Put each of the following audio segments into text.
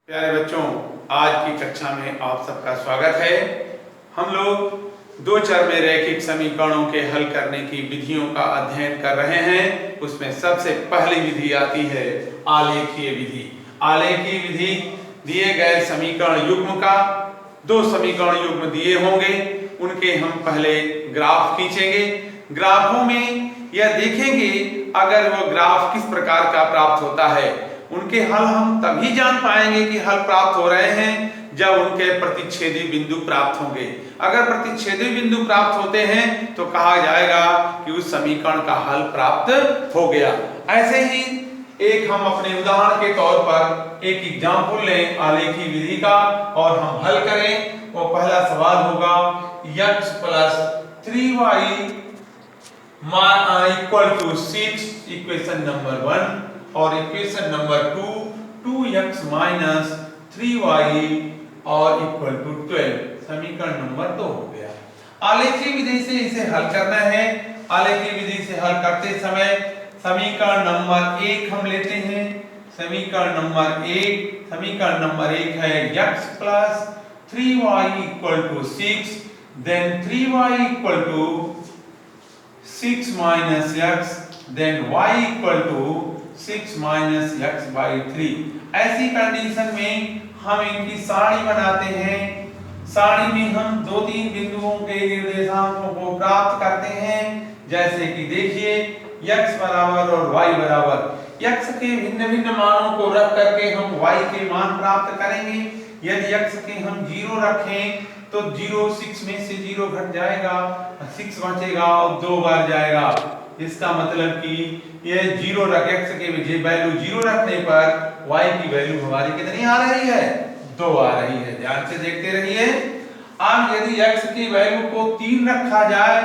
प्यारे बच्चों, आज की कक्षा में आप सबका स्वागत है। हम लोग दो चर में रैखिक समीकरणों के हल करने की विधियों का अध्ययन कर रहे हैं। उसमें सबसे पहली विधि आती है आलेखीय विधि। आलेखीय विधि दिए गए समीकरण युग्म का दो समीकरण युग्म दिए होंगे, उनके हम पहले ग्राफ खींचेंगे। ग्राफों में यह देखेंगे अगर वो ग्राफ किस प्रकार का प्राप्त होता है। उनके हल हम तभी जान पाएंगे कि हल प्राप्त हो रहे हैं जब उनके प्रतिच्छेदी बिंदु प्राप्त होंगे। अगर प्रतिच्छेदी बिंदु प्राप्त होते हैं तो कहा जाएगा कि उस समीकरण का हल प्राप्त हो गया। ऐसे ही एक हम अपने उदाहरण के तौर पर एक एग्जाम्पल लें आलेखीय विधि का और हम हल करें। वो पहला सवाल होगा x plus 3y equal to 6, equation number 1, और equation number 2 2x minus 3y और इक्वल टू 12। समीकरण नंबर 2 हो गया। आलेखीय विधि से इसे हल करना है। आलेखीय विधि से हल करते समय समीकरण नंबर 1 हम लेते हैं। समीकरण नंबर 1 है x plus 3y equal to 6, then 3y equal to 6 minus x, then y equal to 6 minus x by 3। ऐसी कंडीशन में हम इनकी सारणी बनाते हैं। सारणी में हम दो तीन बिंदुओं के निर्देशांकों को प्राप्त करते हैं। जैसे कि देखिए x बराबर और y बराबर। x के भिन्न भिन्न मानों को रख करके हम y के मान प्राप्त करेंगे। यदि x के हम 0 रखें तो 0 6 में से 0 घट जाएगा, 6 बचेगा और 2 बार जाएगा। इसका मतलब कि ये 0 रख x के वैल्यू 0 रखने पर y की वैल्यू हमारी कितनी आ रही है? 2 आ रही है। ध्यान से देखते रहिए। अब यदि x की वैल्यू को 3 रखा जाए,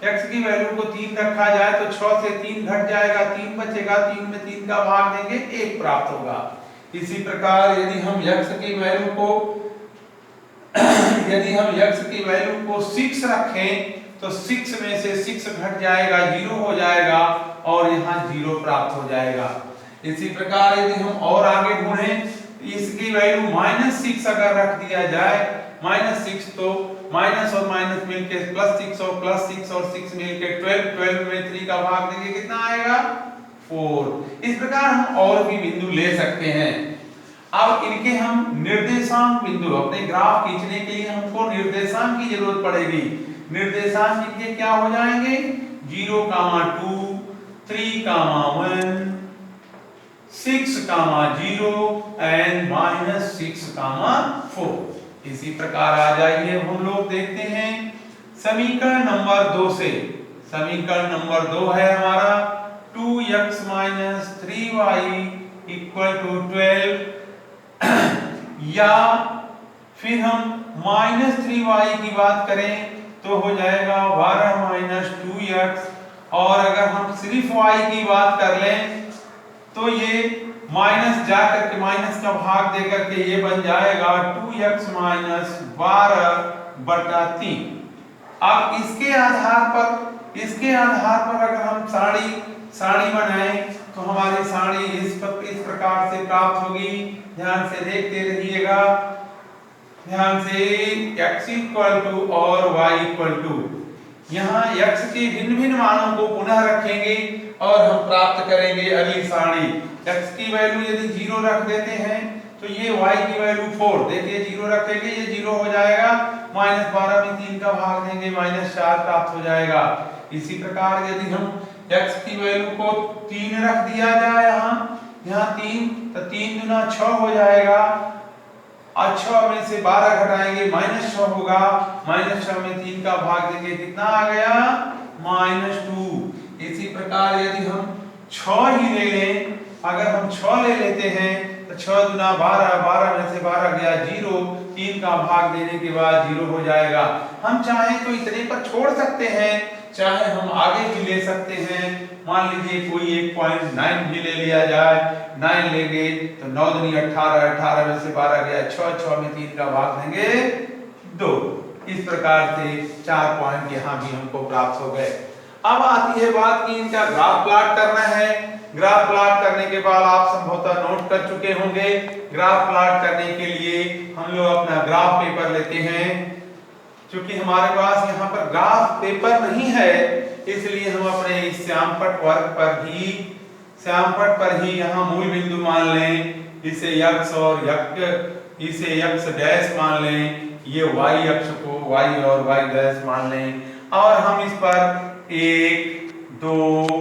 x की वैल्यू को 3 रखा जाए तो 6 से 3 घट जाएगा, 3 बचेगा, 3 में 3 का भाग देंगे 1 प्राप्त होगा। इसी प्रकार यदि हम x की वैल्यू को 6 रखें तो 6 में से 6 घट जाएगा, 0 हो जाएगा और यहाँ 0 प्राप्त हो जाएगा। इसी प्रकार यदि हम और आगे ढूंढें, इसकी वैल्यू -6 अगर रख दिया जाए, -6 तो माइनस और माइनस मिलके +6 और +6 और 6 मिलके 12 में 3 का भाग देंगे, कितना आएगा? 4। इस प्रकार हम और भी बिंदु ले सकते हैं। अब इनके हम निर्देशांक बिंदु, अपने ग्राफ खींचने के लिए हमको निर्देशांक की जरूरत पड़ेगी। निर्देशांक इनके क्या हो जाएंगे? 0, 2, 3, 1, 6, 0 एंड -6, 4। इसी प्रकार आ जाइए हम लोग देखते हैं समीकरण नंबर 2 से। समीकरण नंबर 2 है हमारा 2x minus 3y equal to 12, या फिर हम -3y की बात करें तो हो जाएगा 12 माइनस 2x, और अगर हम सिर्फ y की बात कर लें तो ये माइनस जाकर के माइनस का भाग देकर के ये बन जाएगा 2x माइनस 12/3। अब इसके आधार पर अगर हम सारणी बनाएं तो हमारी सारणी इस प्रकार से प्राप्त होगी। ध्यान से देखते रहिएगा। ध्यान से x इक्वल टू और y इक्वल टू, यहाँ x के भिन्न भिन्न मानों को पुनः रखेंगे और हम प्राप्त करेंगे अगली सारणी। x की वैल्यू यदि 0 रख देते हैं तो ये y की वैल्यू 4, देखिए 0 रखेंगे ये 0 हो जाएगा, -12 में 3 का भाग देंगे -4 प्राप्त हो जाएगा। इसी प्रकार यदि हम x की वैल्यू को 3 रख दिया जाए, यहाँ 3, तो 3 गुना 6 हो जाएगा, और 6 में से 12 घटाएंगे -6 होगा, -6 में 3 का भाग देंगे, कितना आ गया? -2। इसी प्रकार यदि हम 6 ही ले लें, अगर हम 6 ले लेते हैं तो 6 गुना 12, 12 में से 12 गया 0, 3 का भाग देने के बाद 0 हो जाएगा। हम चाहें तो इतने पर छोड़ सकते हैं, चाहे हम आगे भी ले सकते हैं। मान लीजिए कोई एक पॉइंट 9 भी ले लिया जाए, 9 लेंगे तो 9 दूनी 18, 18 में से 12 गया 6, 6 में 3 का भाग देंगे 2। इस प्रकार से 4 पॉइंट यहाँ भी हमको प्राप्त हो गए। अब आती है बात कि इनका ग्राफ प्लॉट करना है। ग्राफ प्लॉट करने के बाद आप संभवतः नोट कर चुके होंगे। ग्राफ प्लॉट करने के लिए हम लोग अपना ग्राफ पेपर लेते हैं। क्योंकि हमारे पास यहाँ पर ग्राफ पेपर नहीं है, इसलिए हम अपने इस श्यामपट्ट वर्ग पर ही यहाँ मूल बिंदु मान लें, इसे x और इसे x डैश मान लें, ये y अक्ष को y और y डैश मान लें, और हम इस पर 1 2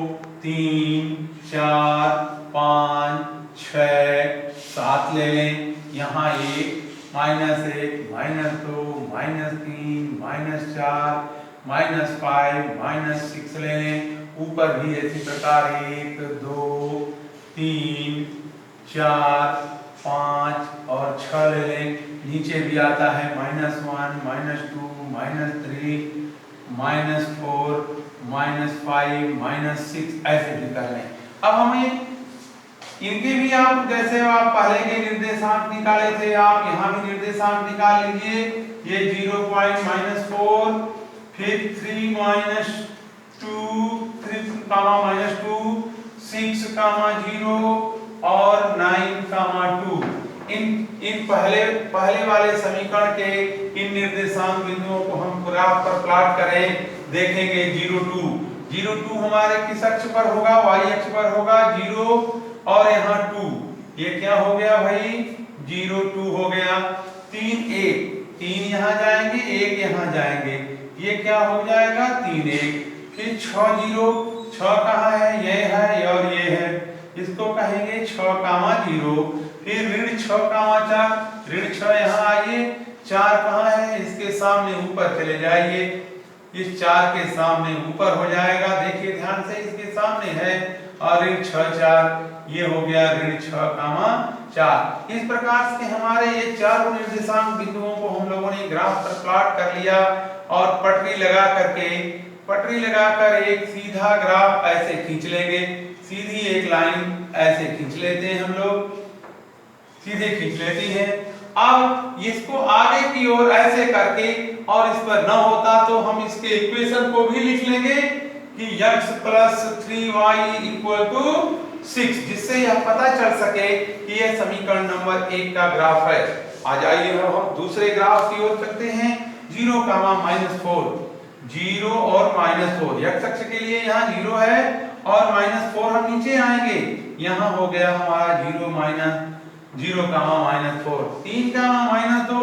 3 4 5 6 7 ले लें। यहाँ 1 -1 -2 -3 -4 -5 -6 ले लें। ऊपर भी इसी प्रकार 1 2 3 4 5 और 6 ले लें। नीचे भी आता है -1 -2 -3 -4 -5 -6 ऐसे भी कर लें। अब हमें इनके भी आप जैसे आप पहले के निर्देशांक निकाले थे, आप यहाँ भी निर्देशांक निकाल लीजिए। ये 0.-4, फिर 3 -2 3, -2 6, 0 और 9, 2। इन पहले वाले समीकरण के इन निर्देशांक बिंदुओं को हम ग्राफ पर प्लॉट करें, देखेंगे 0 2 हमारे किस अक्ष पर होगा, y अक्ष पर होगा 0 और यहाँ 2, ये क्या हो गया भाई 0 2 हो गया। 3 1 यहाँ जाएंगे, 1 यहाँ जाएंगे, ये क्या हो जाएगा 3 1। फिर 6 0, 6 कहाँ है, ये है और ये है, इसको कहेंगे 6, 0। फिर ऋण 6, 4, ऋण 6 यहाँ आइए, 4 कहाँ है, इसके सामने ऊपर चले जाइए, इस 4 के सामने ऊपर हो जाएगा, देखिए ध्यान से इसके सामने है, और ऋण 6 4, ये हो गया ऋण 6, 4। इस प्रकार से हमारे ये चारों निर्देशांक बिंदुओं को हम लोगों ने ग्राफ पर प्लॉट कर लिया, और पटरी लगाकर एक सीधा ग्राफ ऐसे खींच लेंगे, सीधी एक लाइन ऐसे खींच लेते हैं, हम लोग सीधे खींच लेती हैं। अब इसको आगे की ओर ऐसे करके, और इस पर न होता तो हम इसके इक्वेशन को भी लिख लेंगे कि x + 3y = 6, जिससे यह पता चल सके कि यह समीकरण नंबर 1 का ग्राफ है। आ जाइए हम दूसरे ग्राफ की ओर चलते हैं। 0, -4, 0 और -4, x अक्ष के लिए यहाँ 0 है, और -4 हम नीचे आएंगे, यहाँ हो गया हमारा 0 -4। 3, -2,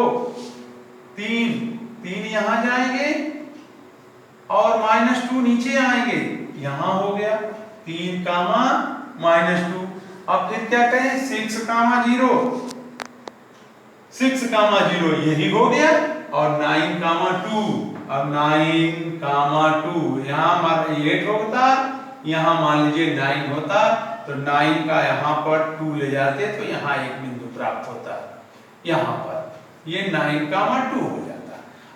3 यहाँ जाएंगे, और -2 नीचे आएंगे, यहाँ हो गया 3, -2। अब फिर क्या कहें 6, 0 यही हो गया, और 9, 2। अब 9, 2 यहाँ 8 होता, यहाँ मान लीजिए 9 होता, तो 9 का यहाँ पर 2 ले जाते तो यहाँ एक बिंदु प्राप्त होता, यहाँ पर ये 9, 2 हो जाता।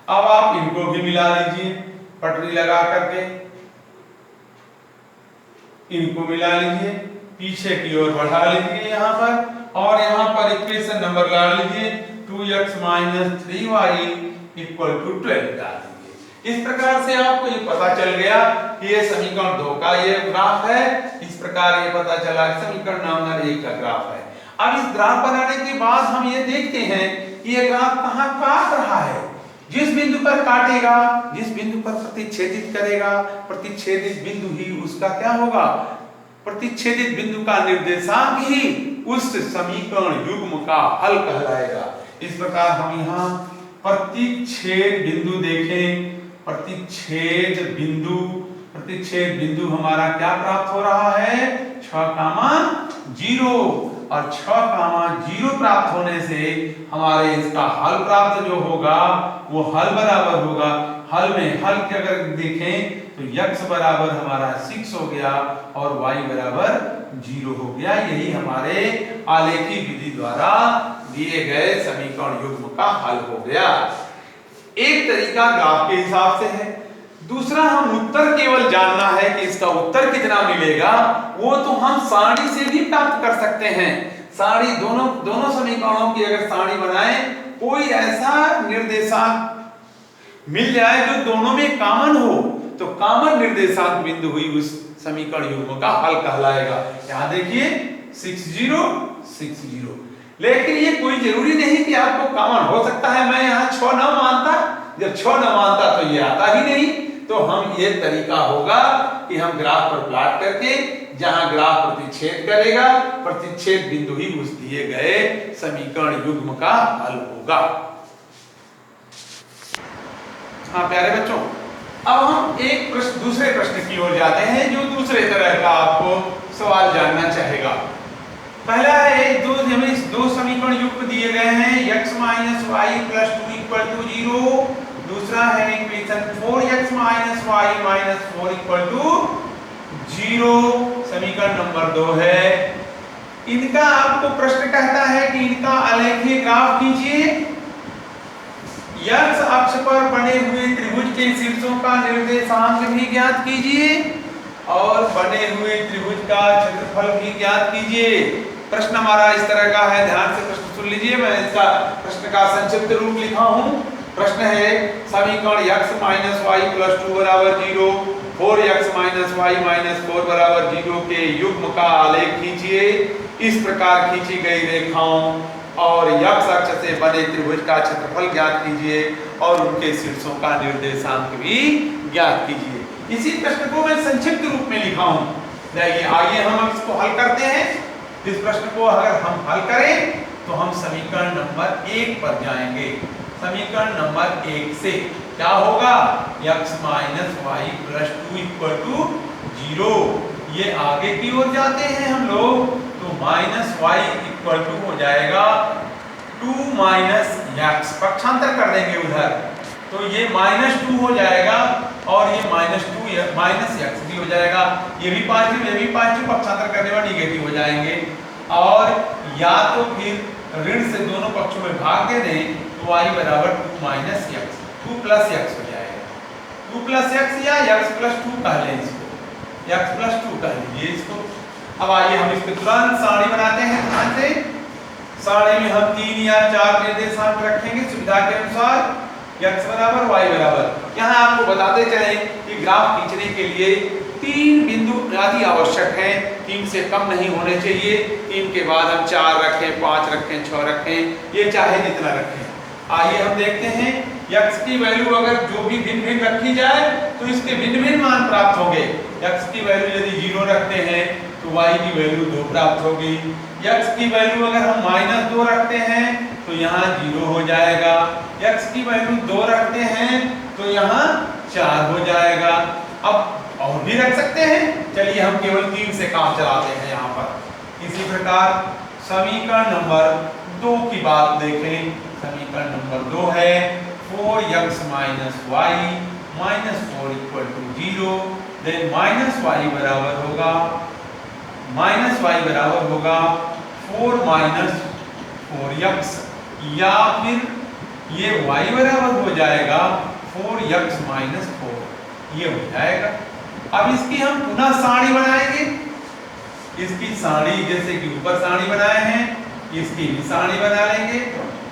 अब आप इनको भी मिला लीजिए, पटरी लगा करके इनको मिला लीजिए, पीछे की ओर बढ़ा लीजिए यहाँ पर, और यहाँ पर इक्वेशन नंबर ला लीजिए 2x - 3y = 12 डाल दीजिए। इस प्रकार से आपको ये पता चल गया कि ये समीकरण 2 का ये ग्राफ है। इस प्रकार ये पता चला कि समीकरण नंबर 1 का ग्राफ है। अब इस ग्राफ बनाने के बाद हम ये देखते हैं कि ये ग्राफ कहाँ काट रहा है। जिस बिंदु पर काटेगा, जिस बिंदु पर प्रतिच्छेदित करेगा, प्रतिच्छेदित बिंदु ही उसका क्या होगा, प्रतिच्छेदित बिंदु का निर्देशांक ही उस समीकरण युग्म का हल कहलाएगा। इस प्रकार हम यहाँ प्रतिच्छेद बिंदु देखें, प्रतिच्छेद बिंदु हमारा क्या प्राप्त हो रहा है 6, 0, और 6, 0 प्राप्त होने से हमारे इसका हल प्राप्त जो होगा वो हल बराबर होगा, हल में हल के अगर देखें तो x बराबर हमारा 6 हो गया और y बराबर 0 हो गया। यही हमारे आलेखी विधि द्वारा दिए गए समीकरण युग्म का हल हो गया। एक तरीका ग्राफ के हिसाब से है, दूसरा हम उत्तर केवल जानना है कि इसका उत्तर कितना मिलेगा, वो तो हम सारणी से भी प्राप्त कर सकते हैं। सारणी दोनों समीकरणों की अगर सारणी बनाएं, कोई ऐसा निर्देशांक मिल जाए जो दोनों में कॉमन हो, तो कॉमन निर्देशांक बिंदु हुई उस समीकरण युग्म का हल कहलाएगा। यहाँ देखिए 6 0 6 0। लेकिन ये कोई जरूरी नहीं कि आपको कॉमन हो सकता है मैं यहाँ 6 न मानता, जब 6 न मानता तो ये आता ही नहीं। तो हम ये तरीका होगा कि हम ग्राफ पर प्लॉट करके जहां ग्राफ प्रतिच्छेद करेगा प्रतिच्छेद बिंदु ही उस दिए गए समीकरण युग्म का हल होगा। हाँ प्यारे बच्चों, अब हम एक प्रश्न दूसरे प्रश्न की ओर जाते हैं जो दूसरे तरह का आपको सवाल जानना चाहेगा। पहला है दो समीकरण युग्म दिए गए हैं x - y + 2 = 0। दूसरा है इक्वेशन 4x - y - 4 = 0। समीकरण नंबर 2 है। इनका आपको प्रश्न कहता है कि इनका आलेखीय ग्राफ खींचिए। x अक्ष पर बने हुए त्रिभुज के शीर्षों का निर्देशांक भी ज्ञात कीजिए और बने हुए त्रिभुज का क्षेत्रफल भी ज्ञात कीजिए। प्रश्न हमारा इस तरह का है, ध्यान से प्रश्न सुन लीजिए। मैं इसका प्रश्न का संक्षिप्त रूप लिखा हूं। प्रश्न है समीकरण x - y + 2 = 0, 4x - y - 4 = 0 के युग्म का आलेख खींचिए। इस प्रकार खींची गई रेखाओं और x अक्ष से बने त्रिभुज का क्षेत्रफल ज्ञात कीजिए और उनके शीर्षों का निर्देशांक भी ज्ञात कीजिए। इसी प्रश्न को मैं संक्षिप्त रूप में लिखा हूं। आइए हम इसको हल करते हैं। इस प्रश्न को अगर हम हल करें तो हम समीकरण नंबर 1 पर जाएंगे। समीकरण नंबर 1 से क्या होगा, x - y + 2 = 0। ये आगे की ओर जाते हैं हम लोग, तो -y = हो जाएगा 2 - x, पक्षांतर कर देंगे उधर, तो ये -2 हो जाएगा और ये -x भी हो जाएगा। ये भी पॉजिटिव, ये भी पॉजिटिव, पक्षांतर करने पर नेगेटिव हो जाएंगे। और या तो फिर ऋण से दोनों पक्षों में भाग दे दें तो y = 2 - x, 2 + x हो जाएगा। 2 + x या x + 2 कह लें इसको, x + 2 कह लीजिए इसको। अब आइए हम इसको तुरंत सारणी बनाते हैं। ध्यान से सारणी में हम 3 या 4 निर्देशांक रखेंगे सुविधा के अनुसार। x = y = यहाँ आपको बताते चले कि ग्राफ खींचने के लिए 3 बिंदु अति आवश्यक हैं, 3 से कम नहीं होने चाहिए। 3 के बाद हम 4 रखें, 5 रखें, 6 रखें, ये चाहे जितना रखें। आइए हम देखते हैं x की वैल्यू अगर जो भी भिन्न भिन्न रखी जाए तो इसके भिन्न भिन्न मान प्राप्त होंगे। x की वैल्यू यदि 0 रखते हैं तो y की वैल्यू 2 प्राप्त होगी। x की वैल्यू अगर हम -2 रखते हैं तो यहाँ 0 हो जाएगा। x की वैल्यू 2 रखते हैं तो यहाँ 4 हो जाएगा। अब और भी रख सकते हैं, चलिए हम केवल 3 से काम चलाते हैं यहाँ पर। इसी प्रकार समीकरण नंबर 2 की बात देखें। समीकरण नंबर 2 है 4x - y - 4 = 0। देन -y बराबर होगा 4 - 4x, या फिर ये y बराबर हो जाएगा 4x - 4, ये हो जाएगा। अब इसकी हम पुनः सारणी बनाएंगे। इसकी सारणी जैसे कि ऊपर सारणी बनाए हैं, इसकी भी सारणी बना लेंगे।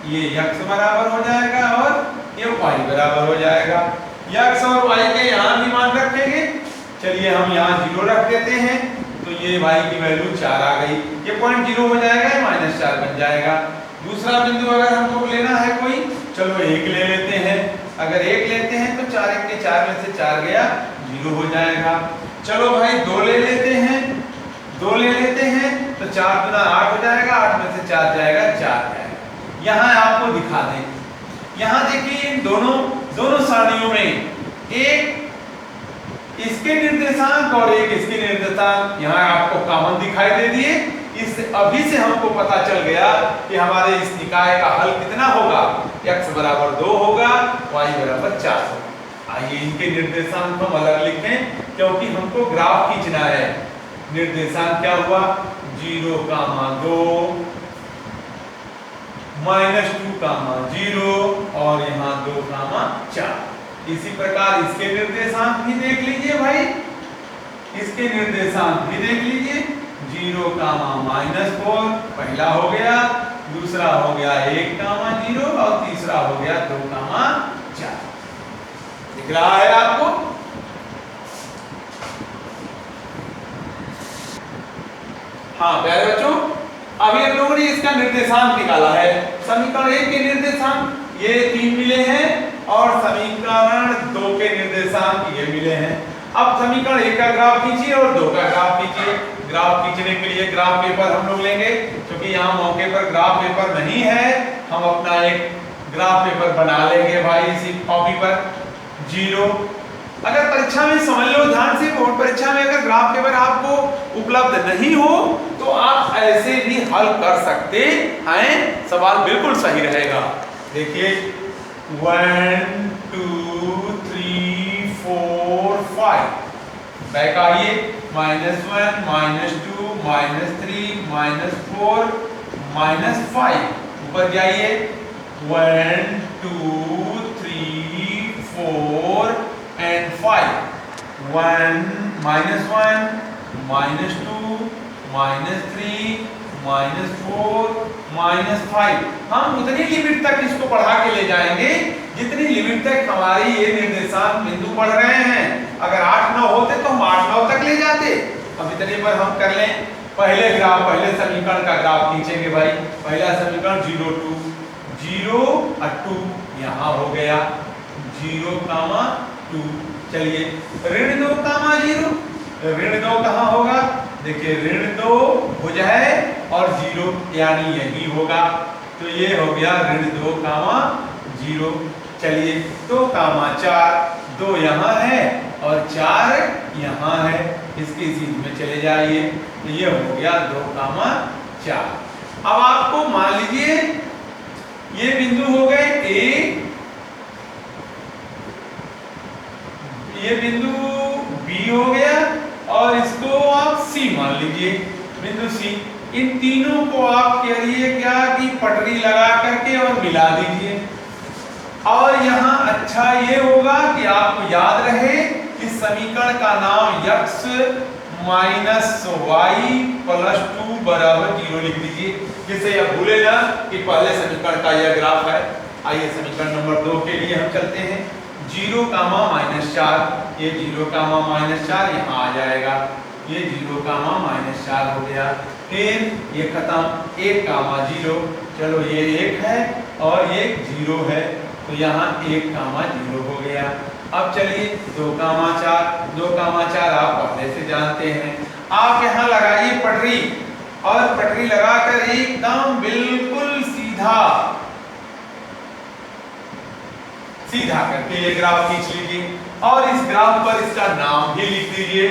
ये x बराबर हो जाएगा और ये y बराबर हो जाएगा। x और y के यहाँ भी मान रखेंगे। चलिए हम यहाँ 0 रख देते हैं तो ये y की वैल्यू 4 आ गई। ये पॉइंट 0 हो जाएगा, -4 बन जाएगा। दूसरा बिंदु अगर हमको लेना है कोई, चलो 1 ले लेते हैं। अगर 1 लेते हैं तो 4 1 के 4 में से 4 गया, 0 हो जाएगा। चलो भाई 2 ले लेते हैं, 2 ले लेते हैं तो 4 × 8 हो जाएगा, 8 में से 4 जाएगा, 4 जाएगा। यहाँ आपको दिखा दें, यहाँ देखिए इन दोनों सारणियों में एक इसके निर्देशांक और एक इसके निर्देशांक यहाँ आपको कॉमन दिखाई दे दिए। इस अभी से हमको पता चल गया कि हमारे इस निकाय का हल कितना होगा, x = 2 होगा, y = 4 होगा। आइए इनके निर्देशांक हम अलग लिखें क्योंकि हमको ग्राफ खींचना है। निर्देशांक क्या हुआ, 0, 2, -2, 0 और यहाँ 2, 4। इसी प्रकार इसके निर्देशांक भी देख लीजिए भाई, इसके निर्देशांक भी देख लीजिए। 0, -4 पहला हो गया, दूसरा हो गया 1, 0 और तीसरा हो गया 2, 4। दिख रहा है आपको? हाँ प्यारे बच्चों, अभी हम लोगों ने इसका निर्देशांक निकाला है। समीकरण 1 के निर्देशांक ये 3 मिले हैं और समीकरण 2 के निर्देशांक ये मिले हैं। अब समीकरण 1 का ग्राफ खींचिए और 2 का ग्राफ खींचिए। ग्राफ खींचने के लिए ग्राफ पेपर हम लोग लेंगे, क्योंकि यहाँ मौके पर ग्राफ पेपर नहीं है, हम अपना एक ग्राफ पेपर बना लेंगे भाई इसी कॉपी पर। 0 अगर परीक्षा में समझ लो ध्यान से, बोर्ड परीक्षा में अगर ग्राफ पेपर आपको उपलब्ध नहीं हो तो आप ऐसे भी हल कर सकते हैं, सवाल बिल्कुल सही रहेगा। देखिए 1 2 3 4 5 बैक आइए, -1 -2 -3 -4 -5 ऊपर जाइए 1 2 3 4 and 5 1 -1 -2 -3 -4 -5 हम उतनी लिमिट तक इसको बढ़ा के ले जाएंगे जितनी लिमिट तक हमारी ये निर्देशांक बिंदु बढ़ रहे हैं। अगर 8 9 होते तो हम 8 9 तक ले जाते। अब इतने पर हम कर लें पहले समीकरण का ग्राफ खींचेंगे भाई। पहला समीकरण 0 2 0 और 2 यहाँ हो गया 0, 2। चलिए ऋण 2, 0 ऋण 2 कहाँ होगा? देखिए ऋण 2 भुज है और 0 यानी यही होगा, तो ये हो गया ऋण 2, 0। चलिए 2, 4 2 यहाँ है और 4 यहाँ है, इसकी सीध में चले जाइए, तो ये हो गया 2, 4। अब आपको मान लीजिए ये बिंदु हो गए A, ये बिंदु B हो गया और इसको आप C मान लीजिए, बिंदु C। इन तीनों को आप करिए क्या कि पटरी लगा करके और मिला दीजिए। और यहाँ अच्छा ये होगा कि आपको याद रहे इस समीकरण का नाम x - y + 2 = 0 लिख दीजिए, जिसे आप भूले ना कि पहले समीकरण का यह ग्राफ है। आइए समीकरण नंबर 2 के लिए हम चलते हैं। 0, -4 ये 0, -4 यहाँ आ जाएगा, ये 0, -4 हो गया। फिर ये खत्म 1, 0 चलो ये 1 है और ये 0 है, तो यहाँ 1, 0 हो गया। अब चलिए 2, 4 आप पहले से जानते हैं। आप यहाँ लगाइए पटरी और पटरी लगाकर एकदम बिल्कुल सीधा करके ये ग्राफ खींच लीजिए और इस ग्राफ पर इसका नाम भी लिख दीजिए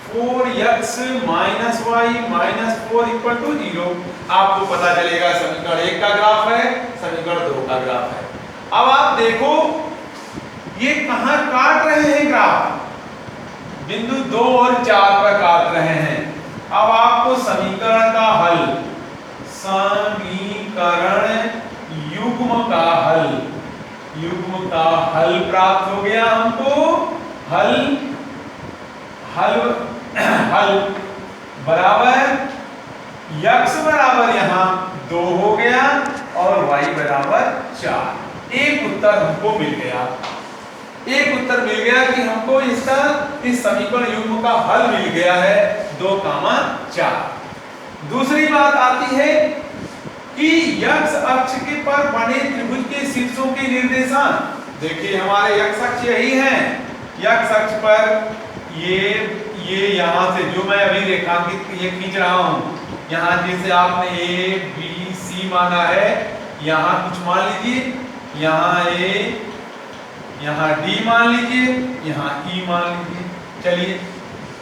4x - y - 4 = 0। आपको पता चलेगा समीकरण 1 का ग्राफ है, समीकरण 2 का ग्राफ है। अब आप देखो ये कहां काट रहे हैं ग्राफ, बिंदु 2 और 4 पर काट रहे हैं। अब आपको समीकरण का हल, समीकरण युग्म का हल प्राप्त हो गया हमको। हल बराबर x बराबर यहाँ 2 हो गया और y बराबर 4। एक उत्तर हमको मिल गया, कि हमको इस समीकरण युग्म का हल मिल गया है 2, 4। दूसरी बात आती है कि x अक्ष के पर बने त्रिभुज के शीर्षों के निर्देशांक। देखिए हमारे x अक्ष यही है, x अक्ष पर ये यहाँ से जो मैं अभी रेखांकित ये खींच रहा हूँ, यहाँ जैसे आपने A B C माना है, यहाँ कुछ मान लीजिए, यहाँ A, यहाँ D मान लीजिए, यहाँ E मान लीजिए। चलिए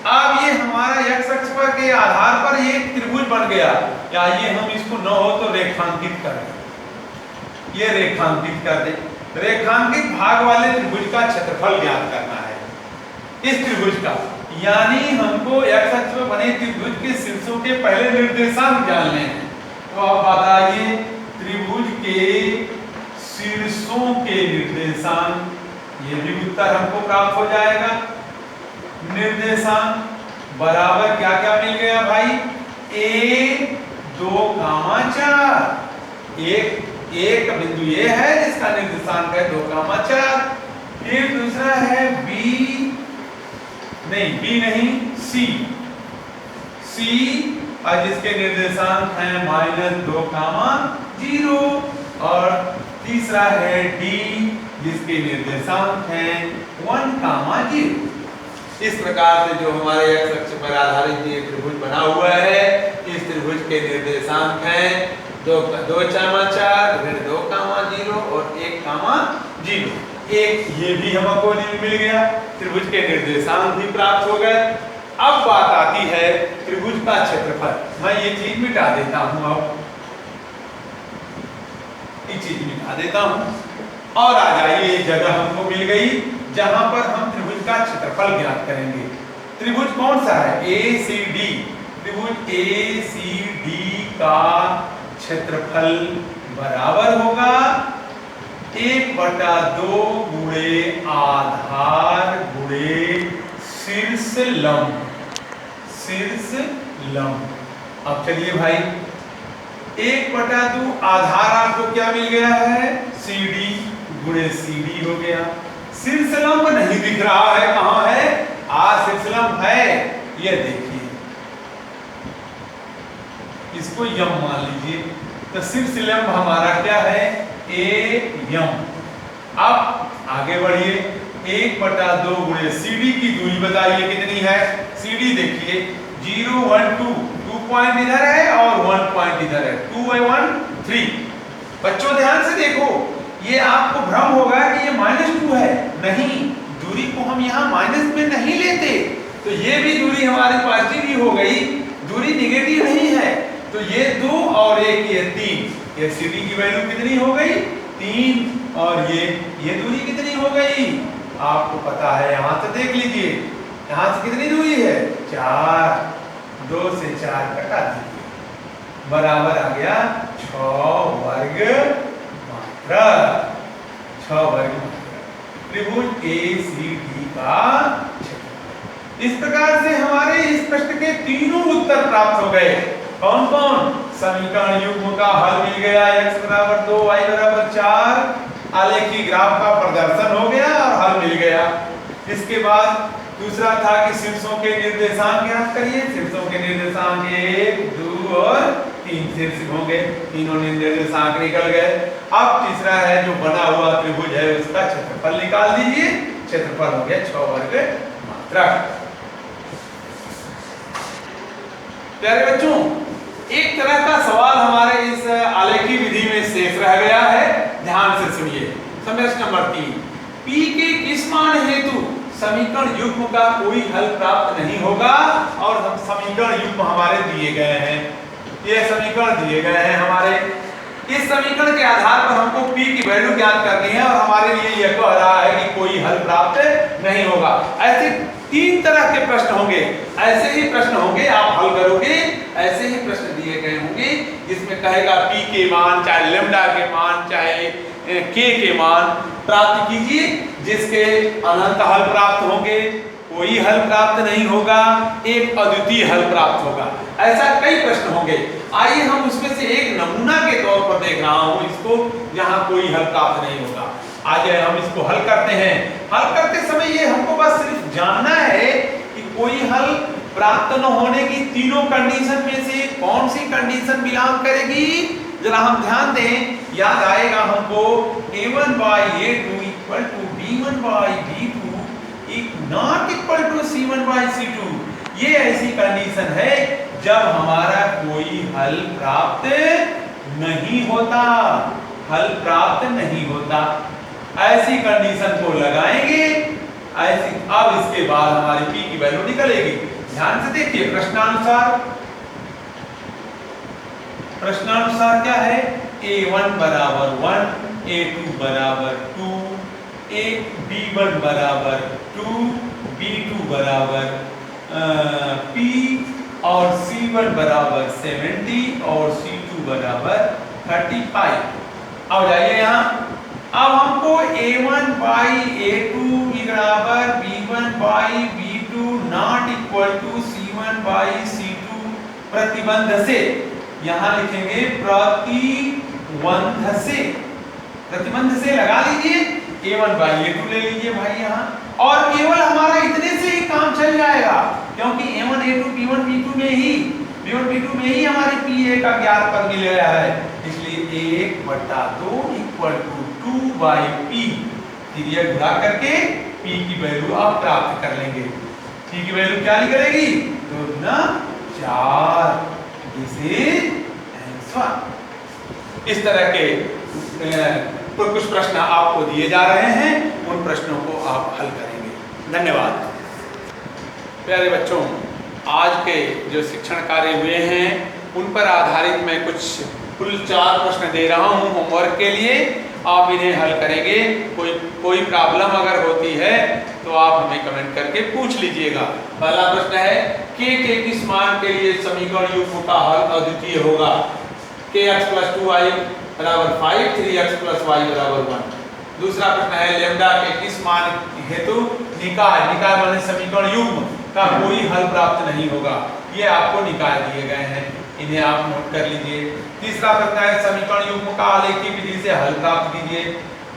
अब ये हमारा x अक्ष पर के आधार पर ये त्रिभुज बन गया। आइए हम इसको न हो तो रेखांकित कर दें, ये रेखांकित कर दें। रेखांकित भाग वाले त्रिभुज का क्षेत्रफल ज्ञात करना है इस त्रिभुज का, यानी हमको x अक्ष पर बने त्रिभुज के शीर्षों के पहले निर्देशांक जानने हैं। तो अब बताइए त्रिभुज के शीर्षों के निर्देशांक, ये भी उत्तर हमको प्राप्त हो जाएगा। निर्देशांक बराबर क्या क्या मिल गया भाई, A 2, 4 एक बिंदु ये है जिसका निर्देशांक है 2, 4। फिर दूसरा है B नहीं C और जिसके निर्देशांक हैं -2, 0 और तीसरा है D जिसके निर्देशांक हैं 1, 0। इस प्रकार से जो हमारे x अक्ष पर आधारित ये त्रिभुज बना हुआ है, इस त्रिभुज के निर्देशांक हैं 2, 4, फिर 2, 0 और 1, 0। एक ये भी हमको मिल गया, त्रिभुज के निर्देशांक भी प्राप्त हो गए। अब बात आती है त्रिभुज का क्षेत्रफल। मैं ये चीज मिटा देता हूं, अब ये चीज मिटा देता हूं और आ जाइए एक जगह हमको मिल गई जहां पर हम त्रिभुज का क्षेत्रफल ज्ञात करेंगे। त्रिभुज कौन सा है? ACD। त्रिभुज ACD का क्षेत्रफल बराबर होगा 1/2 गुणे आधार गुणे शीर्ष लंब। शीर्ष लंब। अब चलिए भाई 1/2 आधार आपको क्या मिल गया है? CD गुणे CD हो गया। शीर्ष लंब नहीं दिख रहा है, कहां है? शीर्ष लंब है, ये देखिए, इसको यम मान लीजिए। तो शीर्ष लंब हमारा क्या है? AM। अब आगे बढ़िए, 1/2 गुणे CD की दूरी बताइए कितनी है? CD देखिए 0, 1, 2 पॉइंट इधर है और 1 पॉइंट इधर है, 2 by 1 3। बच्चों ध्यान से देखो, ये आपको भ्रम होगा कि ये -2 है। नहीं, दूरी को हम यहाँ माइनस में नहीं लेते, तो ये भी दूरी हमारी पॉजिटिव ही हो गई, दूरी नेगेटिव नहीं है। तो ये 2 और 1 ये 3, ये CD की वैल्यू कितनी हो गई? 3। और ये दूरी कितनी हो गई? आपको पता है, यहाँ से देख लीजिए, यहाँ से कितनी दूरी है? 4। 2 से 4 कटा दीजिए, बराबर आ गया 6 वर्ग मात्रा। 6 वर्ग मात्रा त्रिभुज ACD का क्षेत्रफल। इस प्रकार से हमारे इस प्रश्न के तीनों उत्तर प्राप्त हो गए। कौन कौन? समीकरण युग्म का हल मिल गया, x = 2, y = 4, आलेखी ग्राफ का प्रदर्शन हो गया और हल मिल गया। इसके बाद दूसरा था कि शीर्षों के निर्देशांक ज्ञात करिए। शीर्षों के निर्देशांक 1, 2 और 3 शीर्ष होंगे, तीनों निर्देशांक निकल गए। अब तीसरा है जो बना हुआ त्रिभुज है उसका क्षेत्रफल निकाल दीजिए। क्षेत्रफल हो गया 6 वर्ग मात्रा। प्यारे बच्चों, एक तरह का सवाल हमारे इस आलेखी विधि में शेष रह गया है, ध्यान से सुनिए। समस्या नंबर 3, P के किस मान हेतु समीकरण युग्म का कोई हल प्राप्त नहीं होगा? और हम समीकरण युग्म हमारे दिए गए हैं, ये समीकरण दिए गए हैं हमारे। इस समीकरण के आधार पर हमको P की वैल्यू ज्ञात करनी है और हमारे लिए यह कह रहा है कि कोई हल प्राप्त नहीं होगा। ऐसे 3 तरह के प्रश्न होंगे, ऐसे ही प्रश्न होंगे, आप हल करोगे ऐसे ही प्रश्न दिए गए होंगे जिसमें कहेगा P के मान, चाहे लैम्डा के मान, चाहे K के मान प्राप्त कीजिए, जिसके अनंत हल प्राप्त होंगे, कोई हल प्राप्त नहीं होगा, एक अद्वितीय हल प्राप्त होगा। ऐसा कई प्रश्न होंगे। आइए हम उसमें से एक नमूना के तौर पर देख रहा हूं इसको, जहां कोई हल प्राप्त नहीं होगा। आज हम इसको हल करते हैं। हल करते समय ये हमको बस सिर्फ जानना है कि कोई हल प्राप्त न होने की तीनों कंडीशन में से कौन सी कंडीशन बिलोंग करेगी। जरा हम ध्यान दें, याद आएगा हमको A1/A2 = B1/B2 not equal to C1/C2। ये ऐसी कंडीशन है जब हमारा कोई हल प्राप्त नहीं होता, हल प्राप्त नहीं होता। ऐसी कंडीशन को लगाएंगे, ऐसी। अब इसके बाद हमारी P की वैल्यू निकलेगी। ध्यान से देखिए, प्रश्नानुसार क्या है? A1 = 1, A2 = 2, B1 = 2, B2 = P और C1 = 70 और C2 = 35। अब जाइए यहाँ, अब हमको A1/A2 = B1/B2 not equal to C1/C2 प्रतिबंध से, यहाँ लिखेंगे प्रतिबंध से लगा लीजिए, A1/A2 ले लीजिए भाई यहाँ, और केवल हमारा इतने से ही काम चल जाएगा, क्योंकि A1, A2, B1, B2 में ही P1 P2 में ही हमारे PA का ज्ञात पद मिल गया है, इसलिए 1/2 इक्वल टू 2/P। पीरियड गुणा करके P की वैल्यू आप प्राप्त कर लेंगे। P की वैल्यू क्या निकलेगी? 2 गुना 4। This is answer. इस तरह के कुछ प्रश्न आपको दिए जा रहे हैं, उन प्रश्नों को आप हल करेंगे। धन्यवाद। प्यारे बच्चों, आज के जो शिक्षण कार्य हुए हैं उन पर आधारित मैं कुछ कुल 4 प्रश्न दे रहा हूं होमवर्क के लिए। आप इन्हें हल करेंगे। कोई प्रॉब्लम अगर होती है तो आप हमें कमेंट करके पूछ लीजिएगा। पहला प्रश्न है के किस मान के लिए समीकरण युग्म का हल अद्वितीय होगा? kx + 2y = 5, 3x + y = 1। दूसरा प्रश्न है लैम्डा के किस मान हेतु निकाय माने समीकरण युग्म का कोई हल प्राप्त नहीं होगा? ये आपको निकाय दिए गए हैं, इन्हें आप नोट कर लीजिए। तीसरा प्रश्न है समीकरण युग्म का आलेखी विधि से हल प्राप्त कीजिए।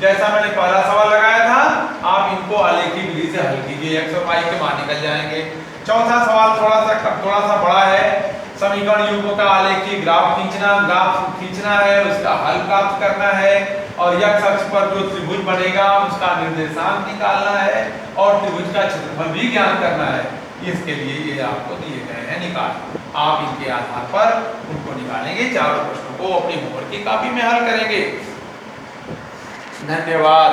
जैसा मैंने पहला सवाल लगाया था, आप इनको आलेखी विधि से हल कीजिए, x और y के मान निकल जाएंगे। चौथा सवाल थोड़ा सा बड़ा है, समीकरण युग्म का आलेखी ग्राफ खींचना है, उसका हल प्राप्त करना है और x अक्ष पर जो त्रिभुज बनेगा उसका निर्देशांक निकालना है और त्रिभुज का क्षेत्रफल भी ज्ञात करना है। इसके लिए ये आपको दिए गए हैं निकाल। आप इनके आधार पर उनको निकालेंगे, चारों प्रश्नों को अपनी होमवर्क की कॉपी में हल करेंगे। धन्यवाद।